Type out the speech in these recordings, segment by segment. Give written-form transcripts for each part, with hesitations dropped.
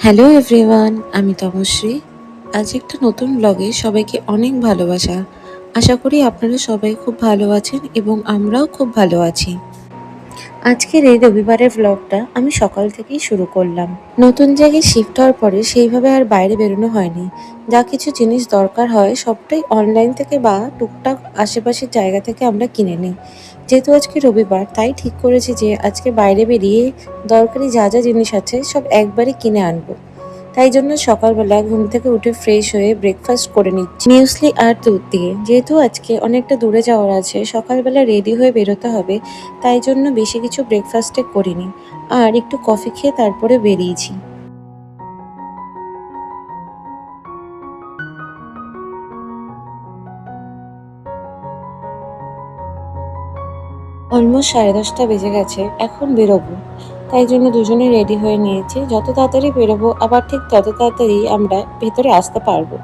Hello everyone, আমি তমশ্রী। আজ একটা নতুন ব্লগে সবাইকে অনেক ভালোবাসা। আশা করি আপনারা সবাই খুব ভালো আছেন এবং আমরাও খুব ভালো আছি। আজকের এই রবিবারের ব্লগটা আমি সকাল থেকেই শুরু করলাম। নতুন জায়গায় শিফট হওয়ার পরে সেইভাবে আর বাইরে বেরোনো হয়নি। যা কিছু জিনিস দরকার হয় সবটাই অনলাইন থেকে বা টুকটাক আশেপাশের জায়গা থেকে আমরা কিনে নিই। যেহেতু আজকে রবিবার তাই ঠিক করেছি যে আজকে বাইরে বেরিয়ে দরকারি যা যা জিনিস আছে সব একবারে কিনে আনবো। তাই জন্য সকালবেলা ঘুম থেকে উঠে ফ্রেশ হয়ে ব্রেকফাস্ট করে নিচ্ছি মিউসলি আর দুধ দিয়ে। যেহেতু আজকে অনেকটা দূরে যাওয়ার আছে, সকালবেলা রেডি হয়ে বেরোতে হবে, তাই জন্য বেশি কিছু ব্রেকফাস্টে করিনি আর একটু কফি খেয়ে তারপরে বেরিয়েছি। অলমোস্ট 10:30 বেজে গেছে, এখন বেরোবো। তাই জন্য দুজনে রেডি হয়ে নিয়েছি। যত তাড়াতাড়ি বেরোবো আবার ঠিক তত তাড়াতাড়ি আমরা ভেতরে আসতে পারবো।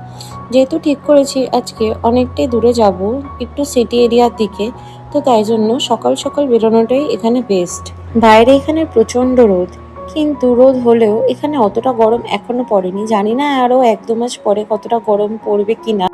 যেহেতু ঠিক করেছি আজকে অনেকটাই দূরে যাব, একটু সিটি এরিয়ার দিকে, তো তাই জন্য সকাল সকাল বেরোনোটাই এখানে বেস্ট। বাইরে এখানে প্রচণ্ড রোদ, কিন্তু রোদ হলেও এখানে অতটা গরম এখনো পড়েনি। জানি না আরও 1-2 মাস পরে কতটা গরম পড়বে কিনা।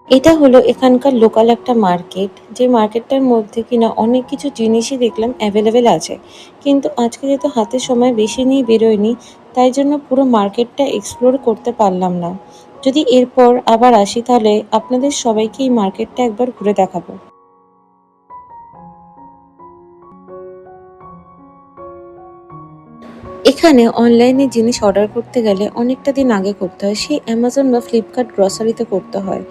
এটা হলো এখানকার লোকাল একটা মার্কেট, যে মার্কেটটার মধ্যে কিনা অনেক কিছু জিনিসই দেখলাম অ্যাভেলেবেল আছে। কিন্তু আজকে যেহেতু হাতে সময় বেশি নিয়ে বেরোয়নি, তাই জন্য পুরো মার্কেটটা এক্সপ্লোর করতে পারলাম না। যদি এরপর আবার আসি তাহলে আপনাদের সবাইকে এই মার্কেটটা একবার ঘুরে দেখাবো। এখানে অনলাইনে জিনিস অর্ডার করতে গেলে অনেকটা দিন আগে করতে হয়, সেই অ্যামাজন বা ফ্লিপকার্ট গ্রসারিতে করতে হয়।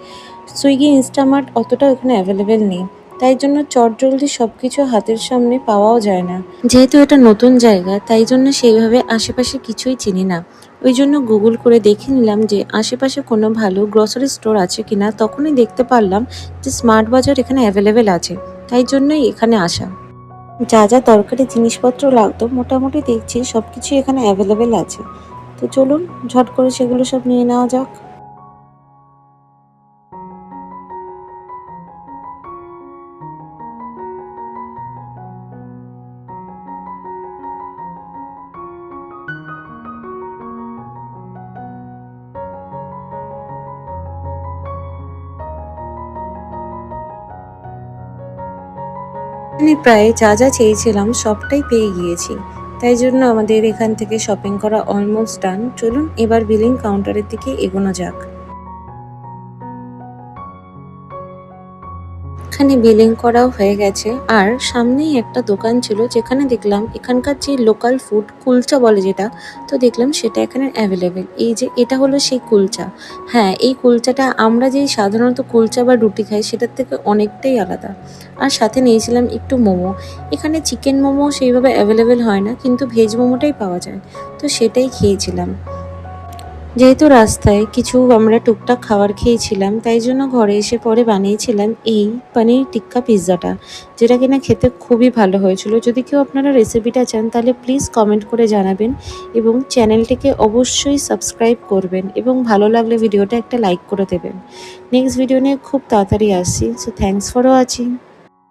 সুইগি, ইনস্টামার্ট অতটাও এখানে অ্যাভেলেবেল নেই। তাই জন্য চটজলদি সব কিছু হাতের সামনে পাওয়াও যায় না। যেহেতু এটা নতুন জায়গা তাই জন্য সেইভাবে আশেপাশে কিছুই চিনি না। ওই জন্য গুগল করে দেখে নিলাম যে আশেপাশে কোনো ভালো গ্রসারি স্টোর আছে কিনা। তখনই দেখতে পারলাম যে স্মার্ট বাজার এখানে অ্যাভেলেবেল আছে। তাই জন্যই এখানে আসা। যা যা দরকারি জিনিসপত্র লাগতো মোটামুটি দেখছি সবকিছুই এখানে অ্যাভেলেবেল আছে। তো চলুন ঝট করে সেগুলো সব নিয়ে নেওয়া যাক। এখানে প্রায় যা যা চেয়েছিলাম সবটাই পেয়ে গিয়েছি। তাই জন্য আমাদের এখান থেকে শপিং করা অলমোস্ট ডান। চলুন এবার বিলিং কাউন্টারের দিকে এগোনো যাক। এখানে বিলিং করাও হয়ে গেছে আর সামনেই একটা দোকান ছিল যেখানে দেখলাম এখানকার যে লোকাল ফুড কুলচা বলে যেটা, তো দেখলাম সেটা এখানে অ্যাভেলেবেল। এই যে এটা হলো সেই কুলচা। হ্যাঁ, এই কুলচাটা আমরা যেই সাধারণত কুলচা বা রুটি খাই সেটার থেকে অনেকটাই আলাদা। আর সাথে নিয়েছিলাম একটু মোমো। এখানে চিকেন মোমো সেইভাবে অ্যাভেলেবেল হয় না, কিন্তু ভেজ মোমোটাই পাওয়া যায়, তো সেটাই খেয়েছিলাম। যেহেতু রাস্তায় কিছু আমরা টুকটাক খাবার খেয়েছিলাম, তাই জন্য ঘরে এসে পরে বানিয়েছিলাম এই পনির টিক্কা পিৎজাটা, যেটা কিনা খেতে খুবই ভালো হয়েছিল। যদি কেউ আপনারা রেসিপিটা চান তাহলে প্লিজ কমেন্ট করে জানাবেন এবং চ্যানেলটিকে অবশ্যই সাবস্ক্রাইব করবেন এবং ভালো লাগলে ভিডিওটা একটা লাইক করে দেবেন। নেক্সট ভিডিও নিয়ে খুব তাড়াতাড়ি আসছি। So thanks for watching.